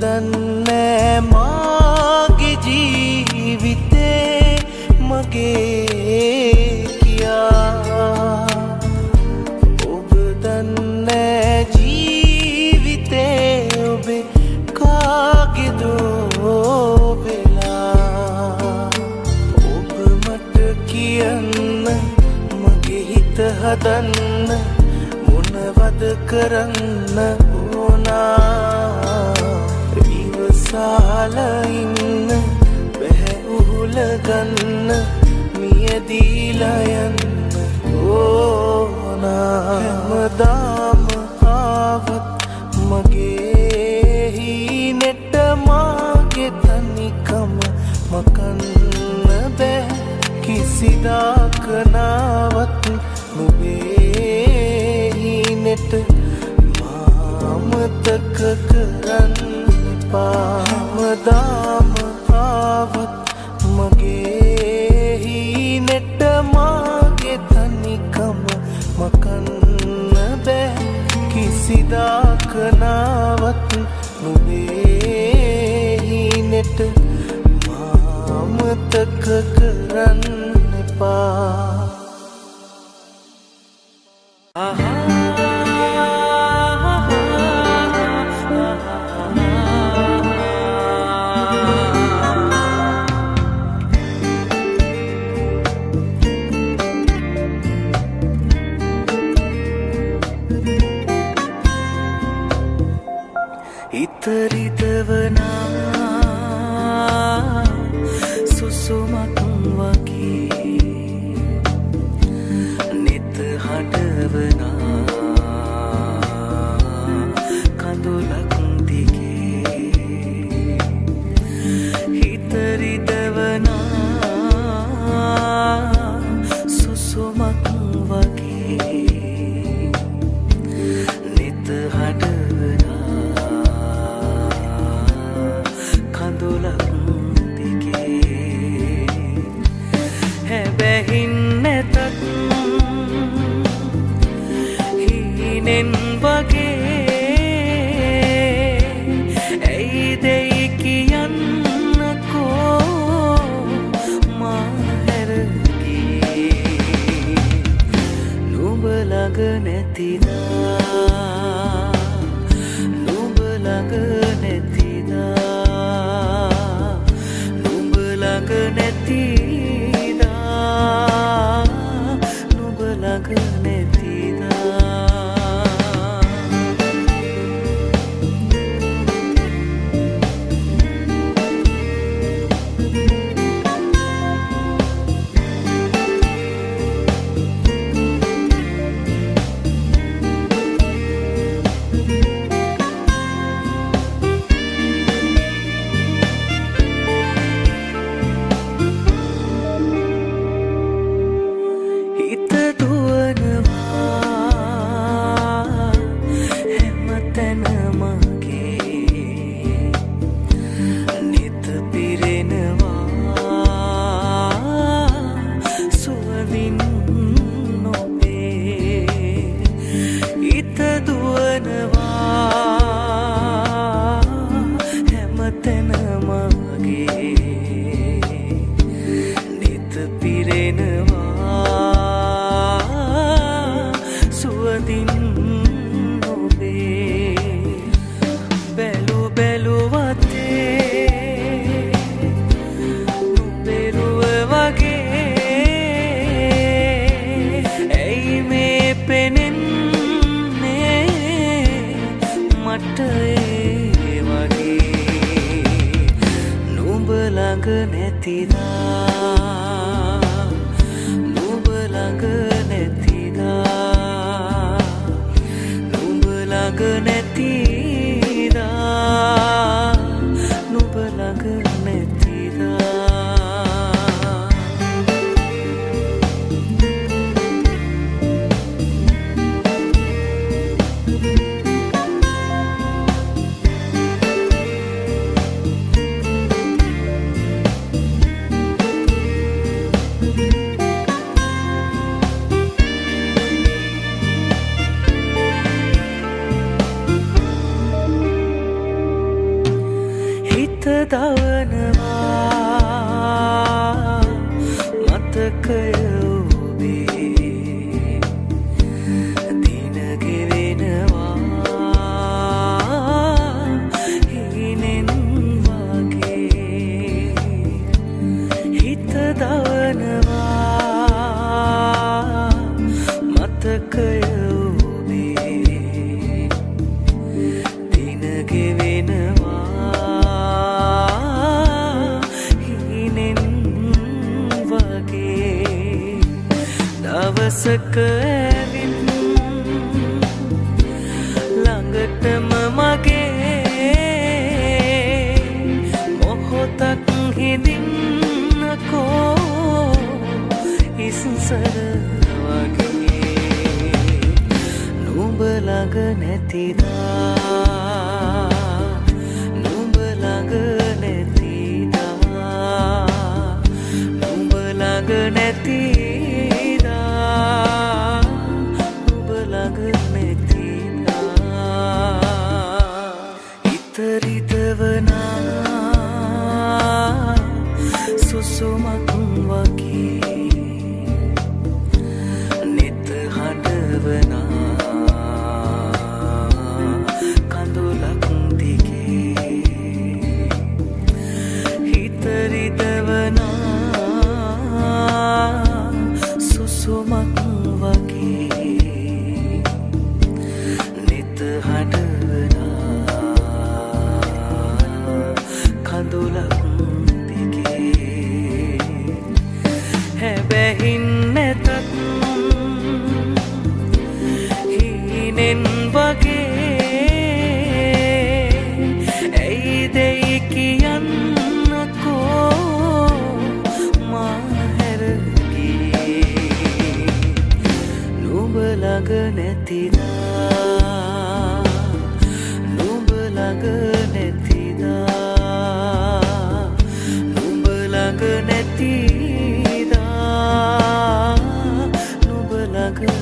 දන්නේ මාගේ ජීවිතේ මගේ කියා ඔබ දන්නේ ජීවිතේ ඔබේ කාගේදෝ වෙලා ඔබ මට කියන්න මගේ හිත හදන්න මොනවද කරන්න ඕනා ඉවසාල ඉන්න බැහැ උහුල ගන්න මියදීලා යන්න ඕනා හැමදාම ආවත් මගේ හිනෙට මාගේ තනිකම මකන්න බෑ කිසිදාක නාවත් නුබේ හිනෙට මාමතක කරන්න හැමදාම ආවත් මගේ හිනෙට මාගේ තනිකම මකන්න බෑ කිසිදාක නාවත් නුබේ හිනෙට මාමතක කරන්න එපා හිත රිදවනා සුසුමක් වගේ නිත හඬවනා කඳුලක් දිගේ හිත රිදවනා සුසුමක් වගේ නිත හඬවනා කඳුලක් දිගේ හැබැහින් නැතත් හීනෙන් වගේ ඇයි දෙයි කියන්නකෝ මා හැරගියේ නුඹ ළඟ නැතිදා නුඹ ළඟ නැතිදා නුඹ ළඟ නැතිදා නුඹ ළඟ නැතිදා හිත දුවනවා හැමතැන මගේ නිත පිරෙනවා සුවඳින් නොබේ හිත දුවනවා හැමතැන මගේ නිත පිරෙනවා සුවඳින් නොබේ බැලු බැලුවතේ නුඹෙරුව වගේ ඇයි මේ පෙනෙන්නේ මට ඒ වගේ නුඹ ළඟ නැතිදා නුඹ ළඟ නැතිදා නුඹ ළඟ නැතිදා නුඹ ළඟ නැතිදා හිත දවනවා මතකය ඔබේ දින ගෙවෙනවා හීනෙන් වගේ හිත දවනවා මතකය ඔබේ දින ගෙවෙනවා දවසක ඇවිත් ළඟටම මගේ මොහොතක් හිඳින්නකෝ ඉස්සර වගේ නුඹ ළඟ නැතිදා නුඹ ළඟ නැතිදා නුඹ ළඟ නැතිදා රිදවනා සුසුමක් වගේ නිත හඬවනා කඳුලක් දිගේ හිත රිදවනා සුසුමක් වගේ නිත හඬවනා නුඹ ළඟ නැතිදා නුඹ ළඟ නැතිදා නුඹ ළඟ නැතිදා නුඹ ළඟ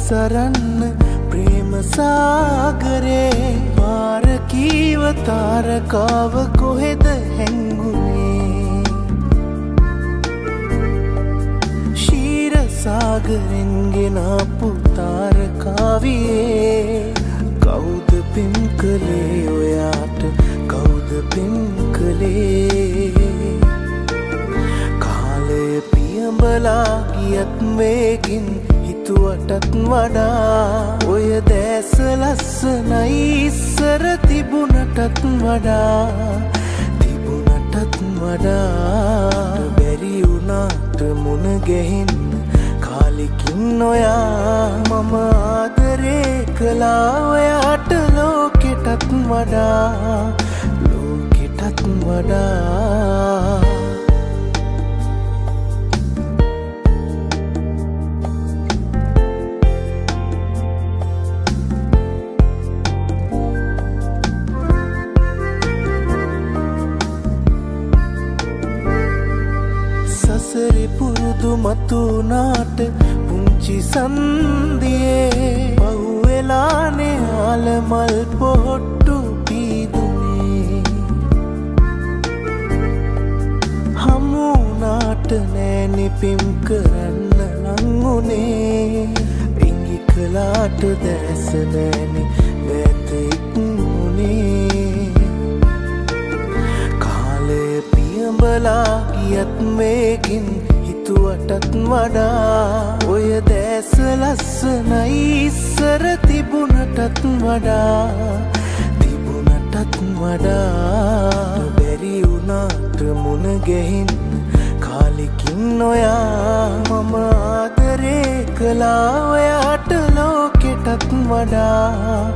සරන්න ප්‍රේම සාගරේ පාර කීව තාරකාව කොහෙද හැංගුනේ ශීර සාගරෙන් ගෙනාපු තාරකාවියේ කවුද පින් කළේ ඔයාට කවුද පින් කළේ කාලය පියඹලා ගියත් වේගින් හිතුවටත් වඩා ඔය දැස ලස්සනයි ඉස්සර තිබුණටත් වඩා බැරි වුණාට මුණ ගැහෙන්න කාලෙකින් ඔයා මම ආදරේ කළා ඔයාට ලෝකෙටත් වඩා සසරේ පුරුදු මතුනාට පුංචි සන්දියේ පහුවෙලානේ ආලමල් පොට්ටු පීදුනේ හමුනාට නෑනේ පිම් කරන්න ලංගුනේ ඉඟි කලාට දැස නෑනේ වැත ඉක්මුනේ කාලය පියඹලා ගියත් වේගින් හිතුවටත් වඩා ඔය දැස ලස්සනයි ඉස්සර තිබුණටත් වඩා බැරි වුණාට මුණ ගැහෙන්න කාලෙකින් ඔයා මම ආදරේ කළා ඔයාට ලෝකෙටත් වඩා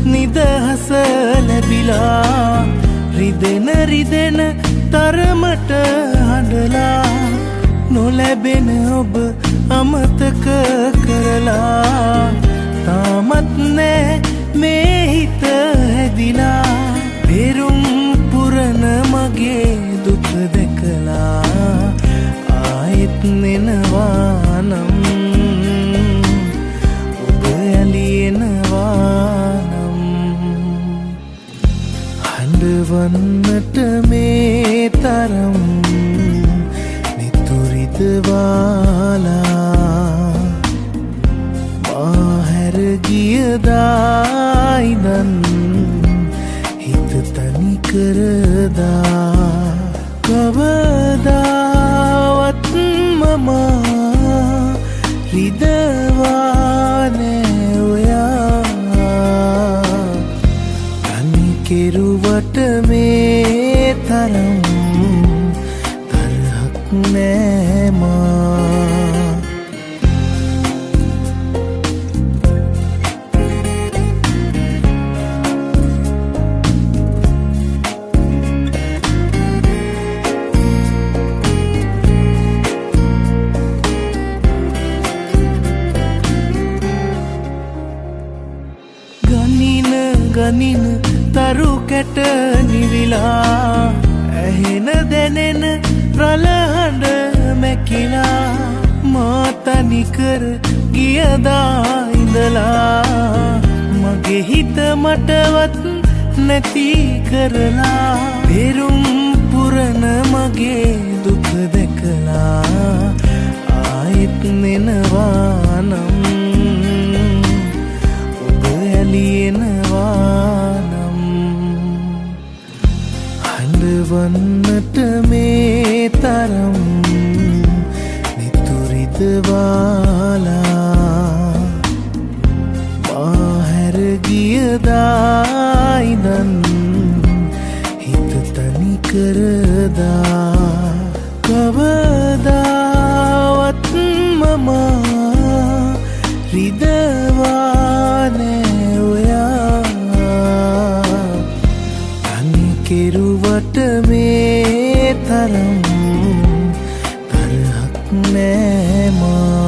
නිදහස ලැබිලා රිදෙන තරමට හඬලා නොලැබෙන ඔබ අමතක කරලා තාමත් නෑ මේ හිත හැදිලා පෙරුම් පුරන මගේ දුක දැකලා ආයෙත් එනවා නම් ඔබ ඇලියනවා හඬවන්නට මේ තරම් නිතුරිද වාලා මාහැර ගියදායිදන් හිත තනි කරදා කවදාවත් මම රිදවානේ ඔයා කෙරුවට මේ තරම් තරහක් නෑමා ගනින තරු කැට නිවිලා ඇහෙන දැනෙන රළහඬ මැකිලා මා තනිකර ගියදා ඉඳලා මගේ හිත මටවත් නැති කරලා පෙරුම් පුරන මගේ දුක දැකලා ආයෙත් එනවා නම් ඔබ ඇලියනවා හඬවන්නට මේ තරම් නිතුරිද වාලා මාහැර ගියදායිදන් හිත තනි කරදා කවදාවත් මම රිදවානේ ඔයා කෙරුවට මේ තරම් තරහක් නෑමා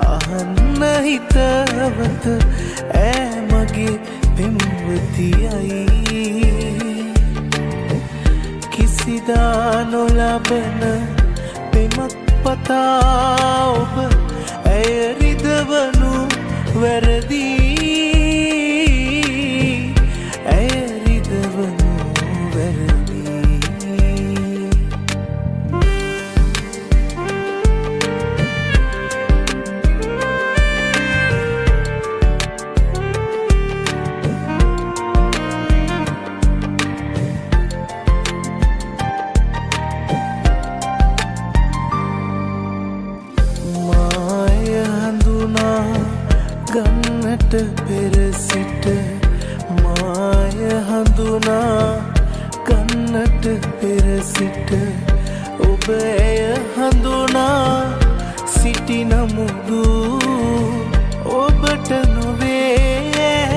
අහන්න හිතවත ඈ මගේ පෙම්වතියයි කිසිදා නොලබන පෙමක් පතා ඔබ ඇය රිදවනු වැරදි ඇය රිදවනු වැරදි ගන්නට පෙර සිට මාය හඳුනා ගන්නට පෙර සිට ඔබ එය හඳුනා සිටි නමුදු ඔබට නොවේ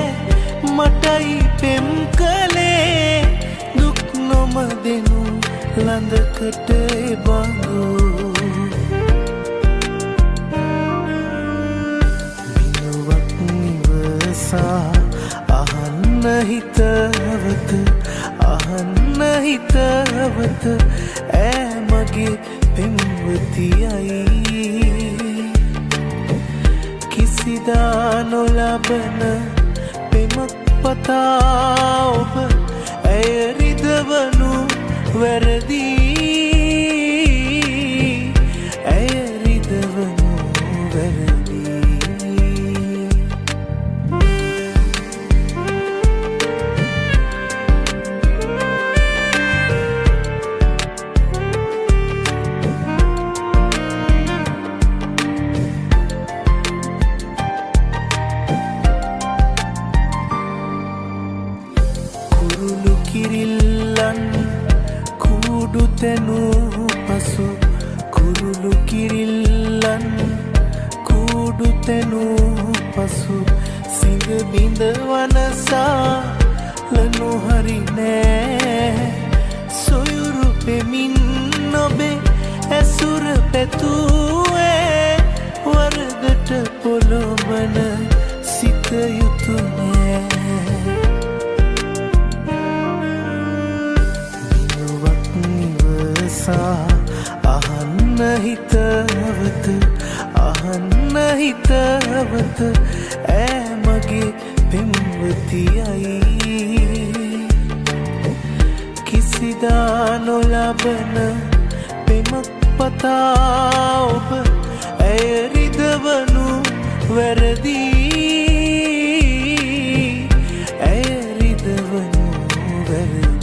මටයි පෙම් කළේ දුක් නොමදෙනු ළඳකට බඳු අහන්න හිතවත අහන්න හිතවත ඈ මගේ පෙම්වතියයි කිසිදා නොලබන පෙමක් පතා ඔබ ඇය රිදවනු වැරදි ඇය රිදවනු වැරදි තැනු පසු කුරුළු කිරිල්ලන් කූඩු තැනු පසු සිඟ බිඳ වනසා ලනු හරි නෑ සොයුරු පෙමින් නොබේ ඇසුර පැතුවේ වරදට පොළොඹන සිත යුතු නෑ අහන්න හිතවත අහන්න හිතවත ඈ මගේ පෙම්වතියයි කිසිදා නොලබන පෙමක් පතා ඔබ ඇය රිදවනු වැරදි ඇය රිදවනු වැරදි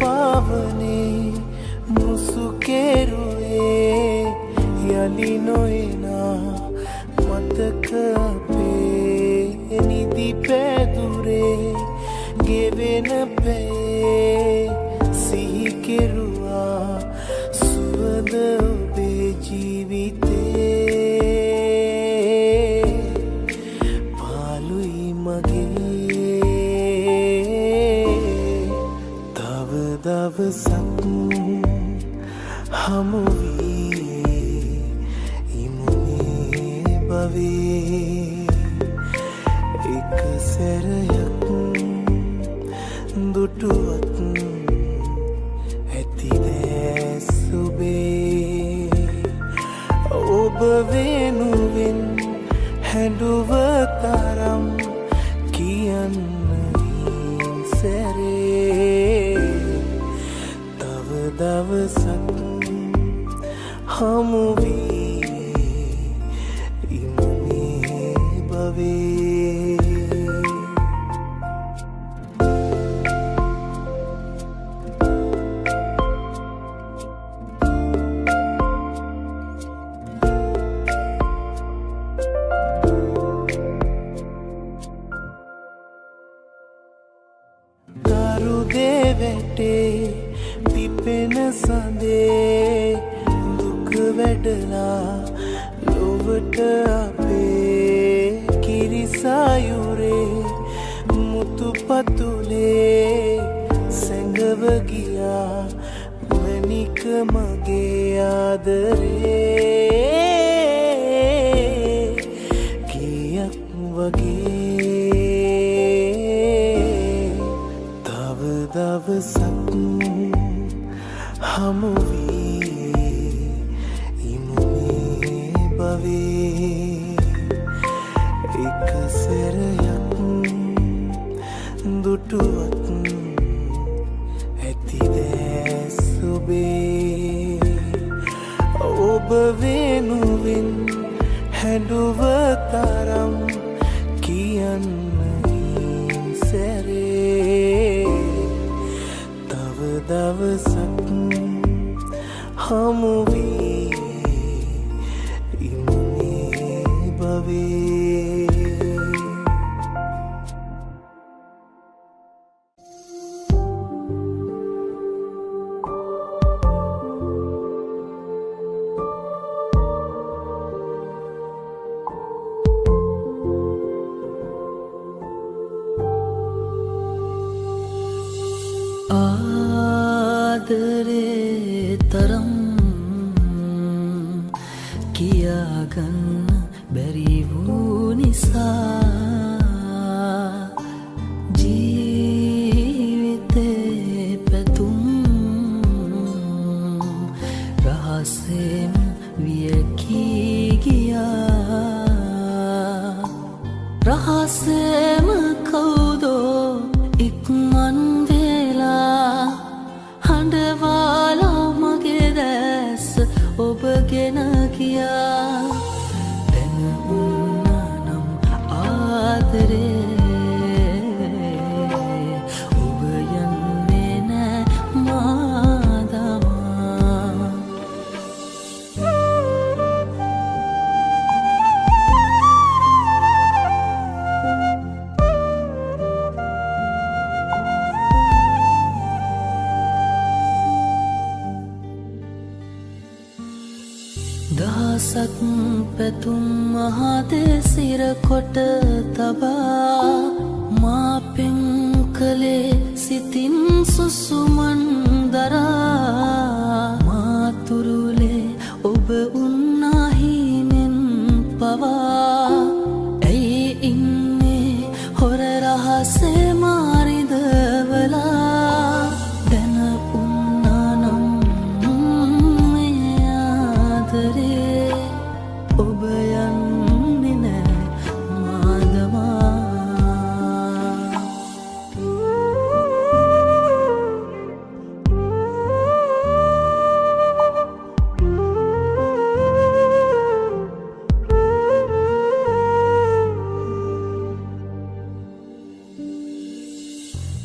පාවනේ මුසු කෙරුවේ යලි නොයනා මතක අපේ නිදි පැදුරේ ගෙවෙන පේ සිහි කෙරුවා සුවඳ ඔබේ ජීවිතේ පාළුයි මගේ දවසක් හමුවී ඉමුනේ බවේ එක සැරයක් දුටුවත් ඇති දැසුබේ ඔබ වෙනුවෙන් හැඬුව තරම් කියන්න සැරේ දවසක් හමුවී ඉමුනේ බවේ වැටේ පිපෙන සඳේ දුක වැඩ විදලා ලොවට අපේ කිරිසායුරේ මුතු පතුලේ සැඟව ගියා මණික මගේ ආදරේ ගියක් වගේ තව දවසක් හමු වී ඉමුනේ බවේ එක සැරයක් දුටුවත් ඇති දැස් ඔබේ ඔබ වෙනුවෙන් හැඬුව තරම් කියන්න සැරේ තව දවසක් හමු වී ඉමුනේ බවේ ආදරේ තරම් කියාගන්න බැරි වූ නිසා ජීවිතේ පැතුම් රහසෙන් වියකී ගියා රහසෙම කවුදෝ ඉක්මන් වෙලා හඬවාලා මගේ දැස් ඔබගෙන ගියා දැන උන්නම් ආදරේ ඔබ යන්නේ නෑ මාදමා දහසක් පැතුම් මහදේ සිර කොට තබා මා පෙම් කළේ සිතින් සුසුමන් දරා මාතුරුලේ ඔබ උන්නාහිනෙන් පවා ඇයි ඉන්නේ හොර රහසේ මාරිදවලා දැන උන්නානම් ඔබ යන්නේ නෑ මාදමා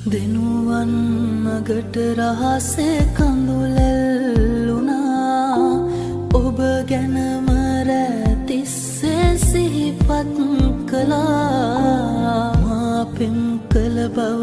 දෙනුවන් මගට රහසේ කඳුලැල්ලුනා ඔබ ගැනම තිස්සේ සිහිපත් කළා මා පෙම් කළ බව